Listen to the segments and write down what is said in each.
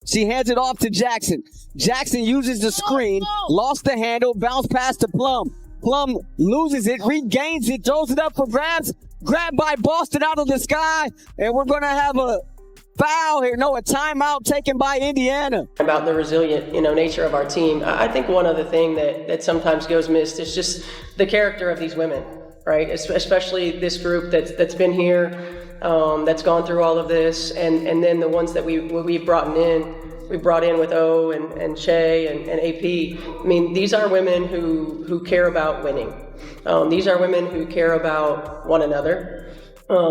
She hands it off to Jackson. Jackson uses the screen, lost the handle, bounced past to Plum. Plum loses it, regains it, throws it up for grabs. Grabbed by Boston out of the sky, and we're going to have a foul here. No, a timeout taken by Indiana. About the resilient, nature of our team. I think one other thing that sometimes goes missed is just the character of these women, right? Especially this group that's been here, that's gone through all of this, and then the ones that we brought in with O and Shay and AP. I mean, these are women who care about winning. These are women who care about one another.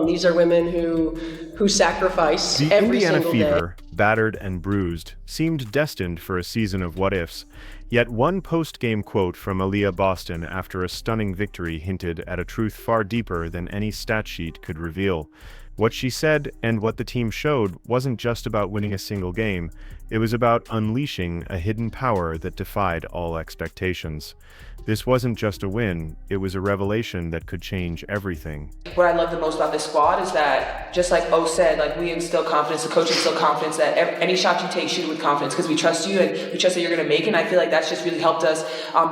These are women who sacrifice every single day. The Indiana Fever, battered and bruised, seemed destined for a season of what-ifs. Yet one post-game quote from Aliyah Boston after a stunning victory hinted at a truth far deeper than any stat sheet could reveal. What she said and what the team showed wasn't just about winning a single game. It was about unleashing a hidden power that defied all expectations. This wasn't just a win, it was a revelation that could change everything. What I love the most about this squad is that, just like O said, we instill confidence, the coach instills confidence that any shot you take, shoot it with confidence because we trust you and we trust that you're going to make it. And I feel like that's just really helped us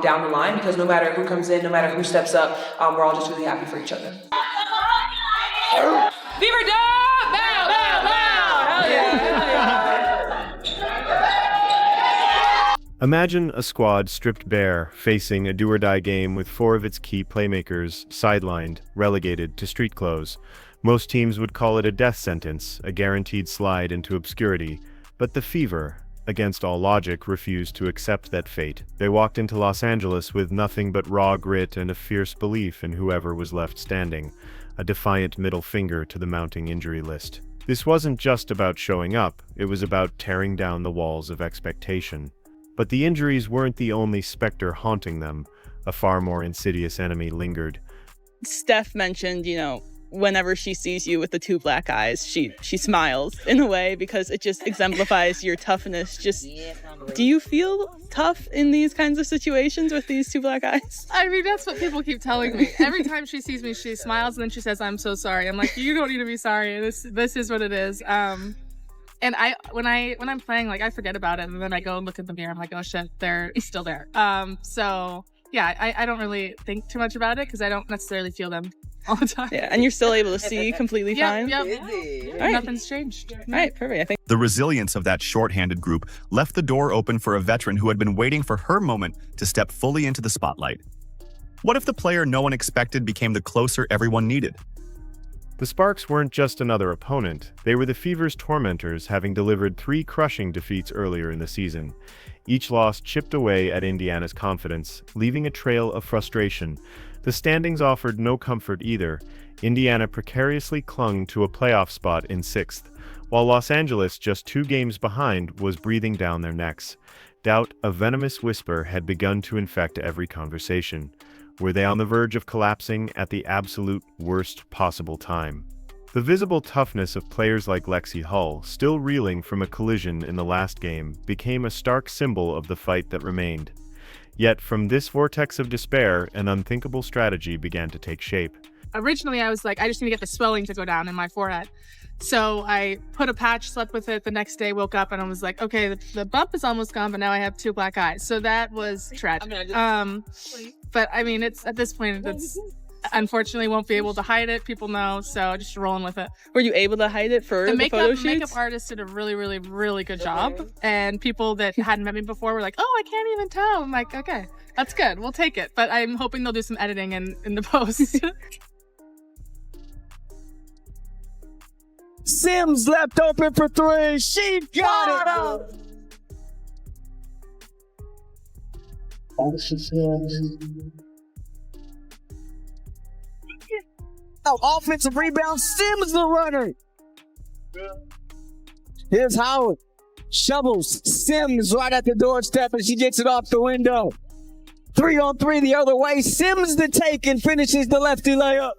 down the line because no matter who comes in, no matter who steps up, we're all just really happy for each other. Fever dog! Bow, bow, bow! Hell yeah! Hell yeah! Imagine a squad stripped bare, facing a do-or-die game with 4 of its key playmakers sidelined, relegated to street clothes. Most teams would call it a death sentence, a guaranteed slide into obscurity. But the Fever, against all logic, refused to accept that fate. They walked into Los Angeles with nothing but raw grit and a fierce belief in whoever was left standing, a defiant middle finger to the mounting injury list. This wasn't just about showing up, it was about tearing down the walls of expectation. But the injuries weren't the only specter haunting them. A far more insidious enemy lingered. Steph mentioned, whenever she sees you with the 2 black eyes, she smiles in a way because it just exemplifies your toughness. Do you feel tough in these kinds of situations with these 2 black eyes? I mean, that's what people keep telling me. Every time she sees me, she smiles and then she says, "I'm so sorry." I'm like, you don't need to be sorry. This is what it is. And when I'm playing, I forget about it, and then I go and look at the mirror. I'm like, oh shit, they're still there. So yeah, I don't really think too much about it because I don't necessarily feel them all the time. Yeah, and you're still able to see completely fine. Yep. Right. Nothing's changed. All right, perfect. I think the resilience of that shorthanded group left the door open for a veteran who had been waiting for her moment to step fully into the spotlight. What if the player no one expected became the closer everyone needed? The Sparks weren't just another opponent, they were the Fever's tormentors, having delivered 3 crushing defeats earlier in the season. Each loss chipped away at Indiana's confidence, leaving a trail of frustration. The standings offered no comfort either. Indiana precariously clung to a playoff spot in 6th, while Los Angeles, just 2 games behind, was breathing down their necks. Doubt, a venomous whisper, had begun to infect every conversation. Were they on the verge of collapsing at the absolute worst possible time? The visible toughness of players like Lexi Hull, still reeling from a collision in the last game, became a stark symbol of the fight that remained. Yet from this vortex of despair, an unthinkable strategy began to take shape. Originally, I was like, I just need to get the swelling to go down in my forehead. So I put a patch, slept with it. The next day, woke up and I was like, okay, the bump is almost gone, but now I have 2 black eyes. So that was tragic. But I mean, it's at this point, it's unfortunately won't be able to hide it. People know, so just rolling with it. Were you able to hide it for the photo shoots? Makeup artist did a really, really, really good job. And people that hadn't met me before were like, oh, I can't even tell. I'm like, okay, that's good. We'll take it. But I'm hoping they'll do some editing in the post. Sims left open for 3. She got it. Offensive rebound. Sims the runner. Here's Howard. Shovels Sims right at the doorstep and she gets it off the window. 3-on-3 the other way. Sims the take and finishes the lefty layup.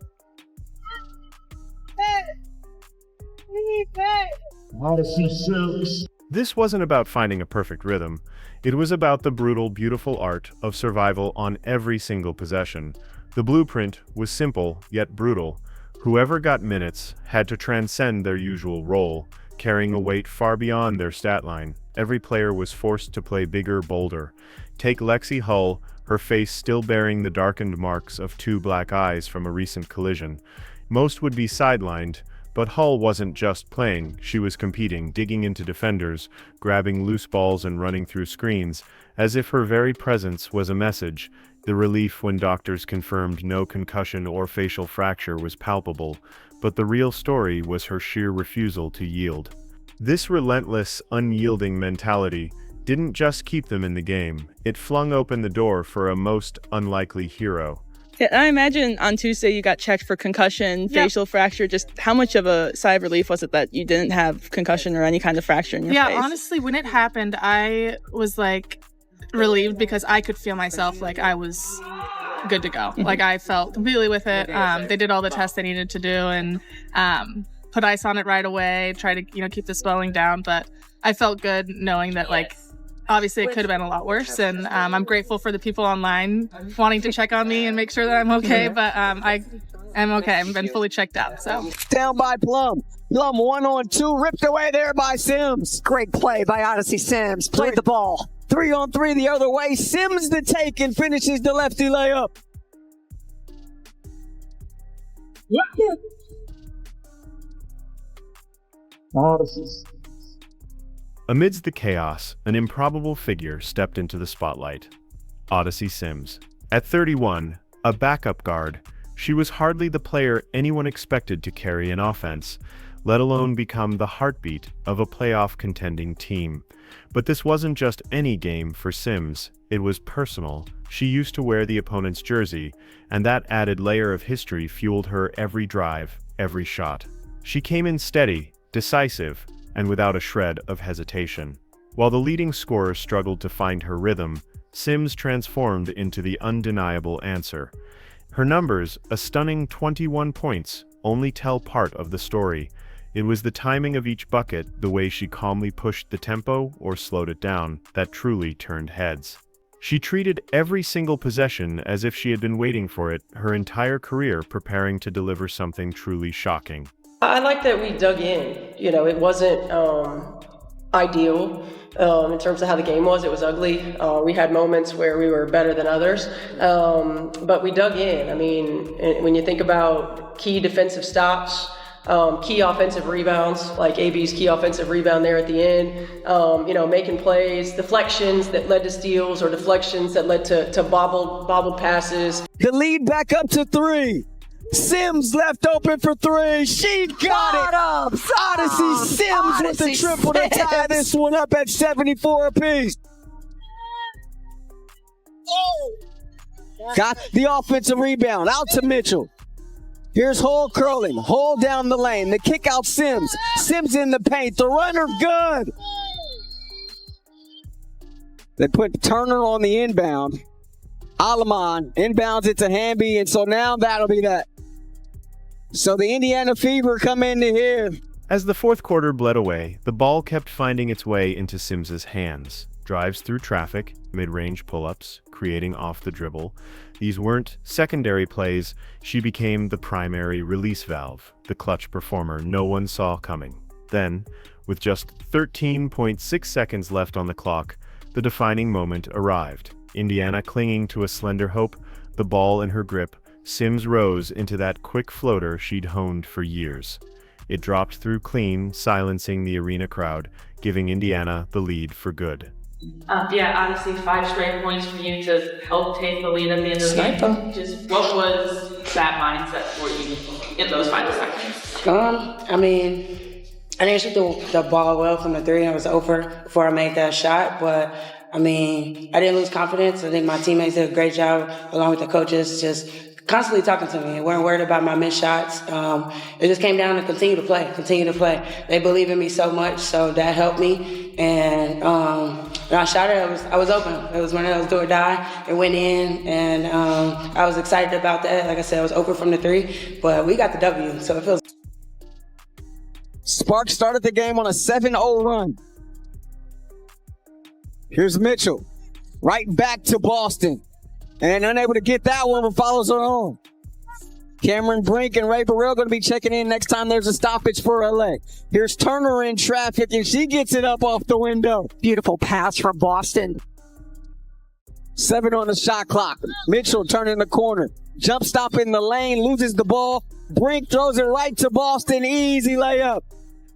Odyssey Sims. This wasn't about finding a perfect rhythm. It was about the brutal, beautiful art of survival on every single possession. The blueprint was simple, yet brutal. Whoever got minutes had to transcend their usual role, carrying a weight far beyond their stat line. every player was forced to play bigger, bolder. Take Lexi Hull, her face still bearing the darkened marks of 2 black eyes from a recent collision. Most would be sidelined, but Hull wasn't just playing, she was competing, digging into defenders, grabbing loose balls and running through screens, as if her very presence was a message. The relief when doctors confirmed no concussion or facial fracture was palpable, but the real story was her sheer refusal to yield. This relentless, unyielding mentality didn't just keep them in the game, it flung open the door for a most unlikely hero. Yeah, I imagine on Tuesday you got checked for concussion, facial fracture. Just how much of a sigh of relief was it that you didn't have concussion or any kind of fracture in your face? Yeah, honestly, when it happened, I was like relieved because I could feel myself like I was good to go. Like I felt completely with it. They did all the tests they needed to do and put ice on it right away, try to keep the swelling down. But I felt good knowing that like obviously it could have been a lot worse. And I'm grateful for the people online wanting to check on me and make sure that I'm okay. But I am okay. I've been fully checked out. So Down by Plum. Plum 1-on-2, ripped away there by Sims. Great play by Odyssey Sims. Played the ball. 3-on-3 the other way. Sims the take and finishes the lefty layup. Odyssey. Amidst the chaos, an improbable figure stepped into the spotlight. Odyssey Sims. At 31, a backup guard, she was hardly the player anyone expected to carry an offense, let alone become the heartbeat of a playoff contending team. But this wasn't just any game for Sims, it was personal. She used to wear the opponent's jersey, and that added layer of history fueled her every drive, every shot. She came in steady, decisive, and without a shred of hesitation. While the leading scorer struggled to find her rhythm, Sims transformed into the undeniable answer. Her numbers, a stunning 21 points, only tell part of the story. It was the timing of each bucket, the way she calmly pushed the tempo or slowed it down, that truly turned heads. She treated every single possession as if she had been waiting for it her entire career, preparing to deliver something truly shocking. I like that we dug in. It wasn't ideal in terms of how the game was. It was ugly. We had moments where we were better than others, but we dug in. I mean, when you think about key defensive stops, key offensive rebounds, like AB's key offensive rebound there at the end, making plays, deflections that led to steals or deflections that led to bobbled passes. The lead back up to 3. Sims left open for 3. She got it. Odyssey Sims with the triple to tie this one up at 74 apiece. Got the offensive rebound out to Mitchell. Here's Hull curling. Hull down the lane. The kick out Sims. Sims in the paint. The runner good. They put Turner on the inbound. Alaman inbounds it to Hamby, and so now that'll be that. So the Indiana Fever come into here. As the fourth quarter bled away, the ball kept finding its way into Sims's hands. Drives through traffic, mid-range pull-ups, creating off the dribble. These weren't secondary plays. She became the primary release valve, the clutch performer no one saw coming. Then, with just 13.6 seconds left on the clock, the defining moment arrived. Indiana clinging to a slender hope, the ball in her grip, Sims rose into that quick floater she'd honed for years. It dropped through clean, silencing the arena crowd, giving Indiana the lead for good. Honestly, 5 straight points for you to help take the lead at the end of the game. Just what was that mindset for you in those final seconds? I didn't shoot the ball well from the 3. I was over before I made that shot, but I didn't lose confidence. I think my teammates did a great job, along with the coaches, just constantly talking to me. They weren't worried about my missed shots. It just came down to continue to play. They believe in me so much, so that helped me. And when I shot it, I was open. It was one of those do or die. It went in, and I was excited about that. Like I said, I was open from the 3, but we got the W, so it feels. Sparks started the game on a 7-0 run. Here's Mitchell. Right back to Boston. And unable to get that one, but follows her on. Cameron Brink and Ray Burrell going to be checking in next time there's a stoppage for LA. Here's Turner in traffic, and she gets it up off the window. Beautiful pass from Boston. 7 on the shot clock. Mitchell turning the corner. Jump stop in the lane, loses the ball. Brink throws it right to Boston. Easy layup.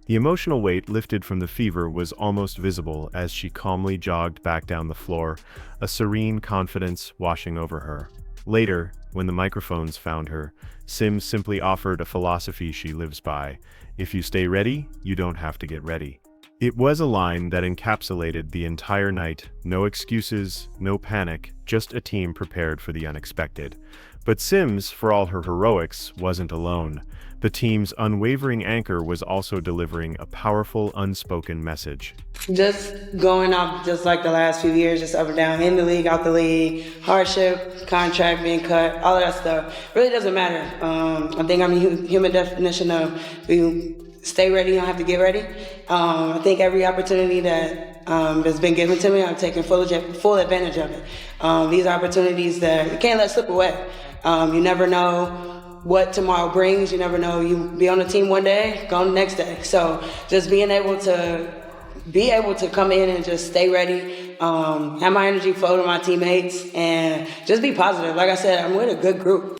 The emotional weight lifted from the Fever was almost visible as she calmly jogged back down the floor, a serene confidence washing over her. Later, when the microphones found her, Sims simply offered a philosophy she lives by: if you stay ready, you don't have to get ready. It was a line that encapsulated the entire night: no excuses, no panic, just a team prepared for the unexpected. But Sims, for all her heroics, wasn't alone. The team's unwavering anchor was also delivering a powerful, unspoken message. Just going up just like the last few years, just up and down, in the league, out the league, hardship, contract being cut, all of that stuff. Really doesn't matter. I think I'm a human definition of you stay ready, you don't have to get ready. I think every opportunity that has been given to me, I'm taking full advantage of it. These are opportunities that you can't let slip away. You never know what tomorrow brings. You never know. You be on the team one day, go the next day. So just being able to come in and just stay ready, have my energy flow to my teammates, and just be positive. Like I said, I'm with a good group.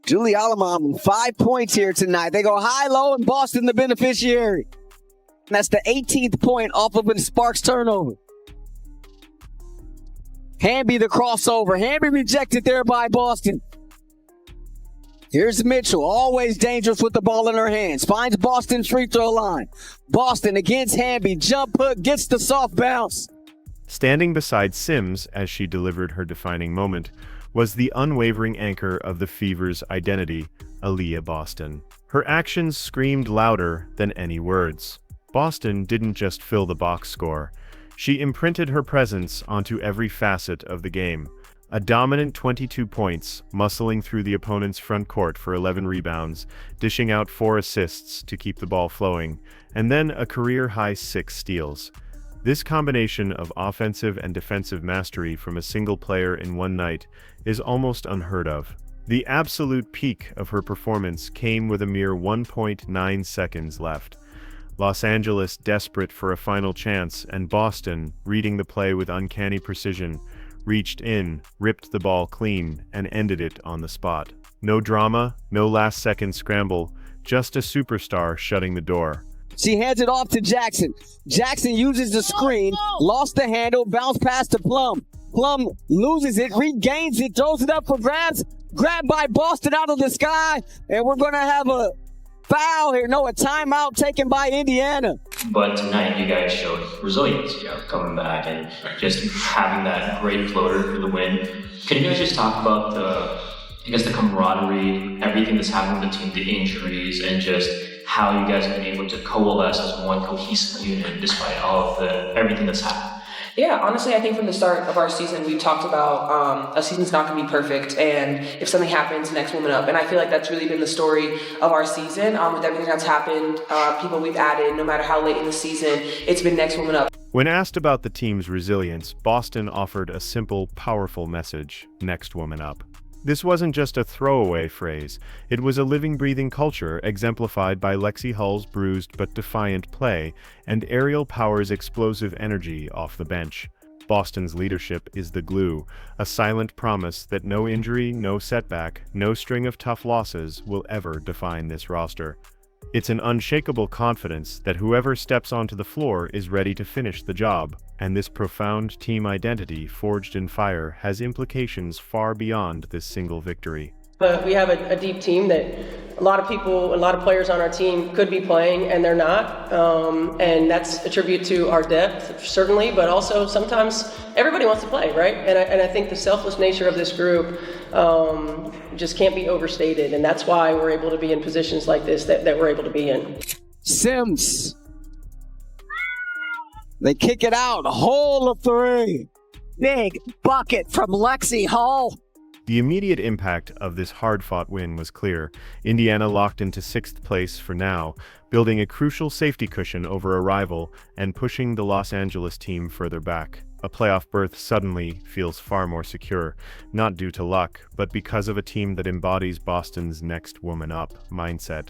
Julie Alamam, 5 points here tonight. They go high-low, and Boston the beneficiary. And that's the 18th point off of a Sparks turnover. Hamby the crossover. Hamby rejected there by Boston. Here's Mitchell, always dangerous with the ball in her hands. Finds Boston's free throw line. Boston against Hamby. Jump hook, gets the soft bounce. Standing beside Sims as she delivered her defining moment was the unwavering anchor of the Fever's identity, Aliyah Boston. Her actions screamed louder than any words. Boston didn't just fill the box score. She imprinted her presence onto every facet of the game. A dominant 22 points, muscling through the opponent's front court for 11 rebounds, dishing out 4 assists to keep the ball flowing, and then a career-high 6 steals. This combination of offensive and defensive mastery from a single player in one night is almost unheard of. The absolute peak of her performance came with a mere 1.9 seconds left. Los Angeles desperate for a final chance, and Boston, reading the play with uncanny precision, reached in, ripped the ball clean, and ended it on the spot. No drama, no last-second scramble, just a superstar shutting the door. She hands it off to Jackson. Jackson uses the screen, lost the handle, bounced past to Plum. Plum loses it, regains it, throws it up for grabs. Grabbed by Boston out of the sky, and we're going to have a foul here. No, a timeout taken by Indiana. But tonight, you guys showed resilience, coming back and just having that great floater for the win. Can you guys just talk about the camaraderie, everything that's happened with the team, the injuries, and just how you guys have been able to coalesce as one cohesive unit despite all of everything that's happened? Yeah, honestly, I think from the start of our season, we talked about a season's not going to be perfect, and if something happens, next woman up. And I feel like that's really been the story of our season. With everything that's happened, people we've added, no matter how late in the season, it's been next woman up. When asked about the team's resilience, Boston offered a simple, powerful message: next woman up. This wasn't just a throwaway phrase. It was a living, breathing culture exemplified by Lexi Hull's bruised but defiant play and Ariel Power's explosive energy off the bench. Boston's leadership is the glue, a silent promise that no injury, no setback, no string of tough losses will ever define this roster. It's an unshakable confidence that whoever steps onto the floor is ready to finish the job, and this profound team identity forged in fire has implications far beyond this single victory. But we have a deep team that a lot of people, a lot of players on our team could be playing and they're not. And that's a tribute to our depth, certainly, but also sometimes everybody wants to play, right? And I think the selfless nature of this group just can't be overstated. And that's why we're able to be in positions like this that we're able to be in. Sims. They kick it out. Hole of 3. Big bucket from Lexi Hull. The immediate impact of this hard-fought win was clear. Indiana locked into 6th place for now, building a crucial safety cushion over a rival and pushing the Los Angeles team further back. a playoff berth suddenly feels far more secure, not due to luck, but because of a team that embodies Boston's next woman up mindset.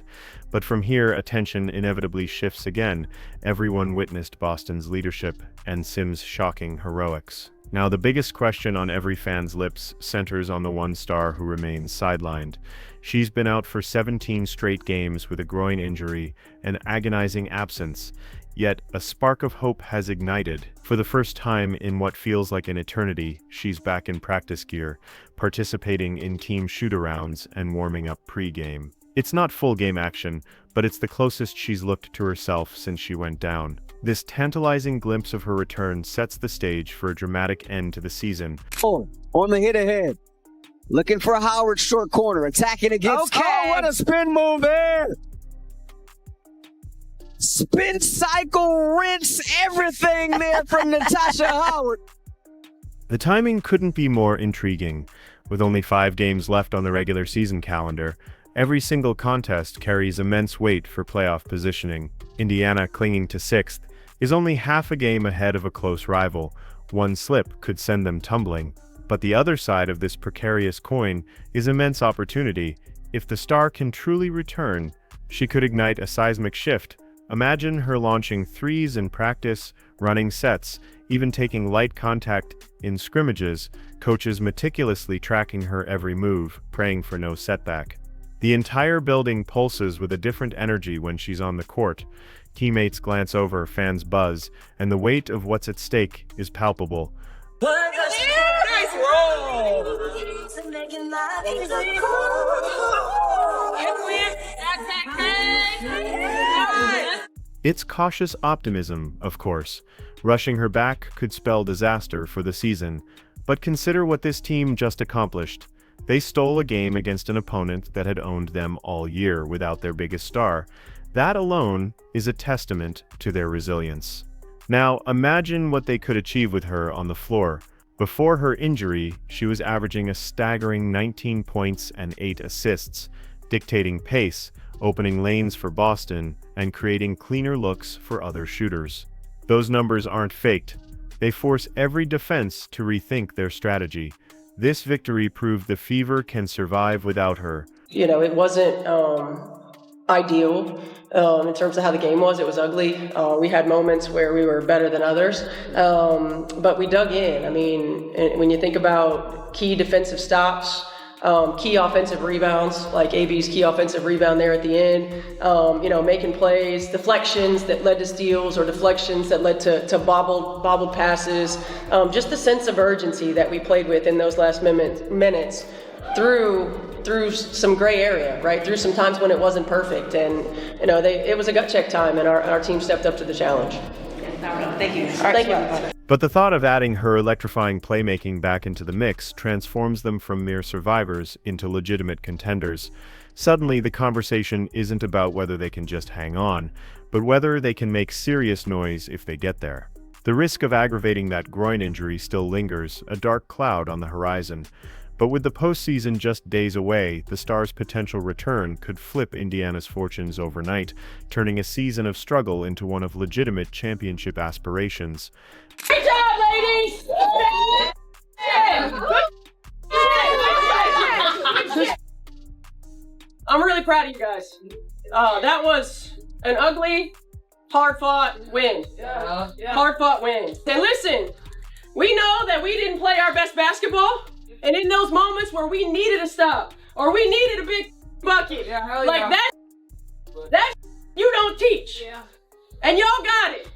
But from here, attention inevitably shifts again. Everyone witnessed Boston's leadership and Sims' shocking heroics. Now, the biggest question on every fan's lips centers on the one star who remains sidelined. She's been out for 17 straight games with a groin injury and agonizing absence. Yet, a spark of hope has ignited. For the first time in what feels like an eternity, she's back in practice gear, participating in team shoot-arounds and warming up pre-game. It's not full game action, but it's the closest she's looked to herself since she went down. This tantalizing glimpse of her return sets the stage for a dramatic end to the season. On the hit ahead. Looking for Howard's short corner, attacking against... Okay. Oh, what a spin move there! Spin cycle, rinse everything there from Natasha Howard. The timing couldn't be more intriguing. With only 5 games left on the regular season calendar, every single contest carries immense weight for playoff positioning. Indiana, clinging to 6th, is only half a game ahead of a close rival. One slip could send them tumbling. But the other side of this precarious coin is immense opportunity. If the star can truly return, she could ignite a seismic shift. Imagine her launching threes in practice, running sets, even taking light contact in scrimmages, coaches meticulously tracking her every move, praying for no setback. The entire building pulses with a different energy when she's on the court. Teammates glance over, fans buzz, and the weight of what's at stake is palpable. Nice roll. It's cautious optimism, of course. Rushing her back could spell disaster for the season. But consider what this team just accomplished. They stole a game against an opponent that had owned them all year without their biggest star. That alone is a testament to their resilience. Now, imagine what they could achieve with her on the floor. Before her injury, she was averaging a staggering 19 points and 8 assists, dictating pace, opening lanes for Boston, and creating cleaner looks for other shooters. Those numbers aren't faked. They force every defense to rethink their strategy. This victory proved the Fever can survive without her. You know, it wasn't ideal in terms of how the game was. It was ugly. We had moments where we were better than others, but we dug in. I mean, when you think about key defensive stops, key offensive rebounds, like AB's key offensive rebound there at the end, you know, making plays, deflections that led to steals or deflections that led to bobbled passes, just the sense of urgency that we played with in those last minutes through some gray area, right? Through some times when it wasn't perfect. And, you know, it was a gut check time, and our team stepped up to the challenge. Thank you. Thank you. But the thought of adding her electrifying playmaking back into the mix transforms them from mere survivors into legitimate contenders. Suddenly, the conversation isn't about whether they can just hang on, but whether they can make serious noise if they get there. The risk of aggravating that groin injury still lingers, a dark cloud on the horizon. But with the postseason just days away, the Stars' potential return could flip Indiana's fortunes overnight, turning a season of struggle into one of legitimate championship aspirations. Good job, ladies! I'm really proud of you guys. That was an ugly, hard-fought win. Hard-fought win. And listen, we know that we didn't play our best basketball. And in those moments where we needed a stop or we needed a big bucket, that you don't teach. And y'all got it.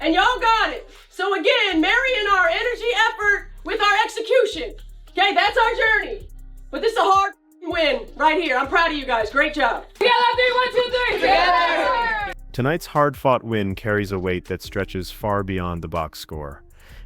And y'all got it. So again, marrying our energy effort with our execution. Okay, that's our journey. But this is a hard win right here. I'm proud of you guys. Great job. Together, 3, 1, 2, 3. Together. Tonight's hard-fought win carries a weight that stretches far beyond the box score.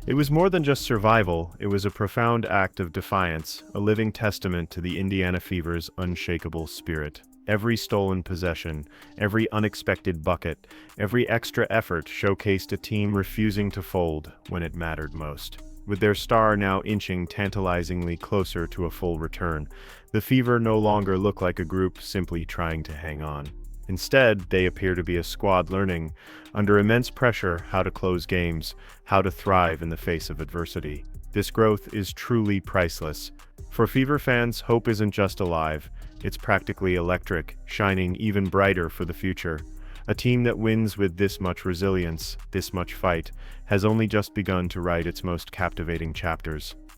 It was more than just survival, it was a profound act of defiance, a living testament to the Indiana Fever's unshakable spirit. Every stolen possession, every unexpected bucket, every extra effort showcased a team refusing to fold when it mattered most. With their star now inching tantalizingly closer to a full return, the Fever no longer look like a group simply trying to hang on. Instead, they appear to be a squad learning, under immense pressure, how to close games, how to thrive in the face of adversity. This growth is truly priceless. For Fever fans, hope isn't just alive, it's practically electric, shining even brighter for the future. A team that wins with this much resilience, this much fight, has only just begun to write its most captivating chapters.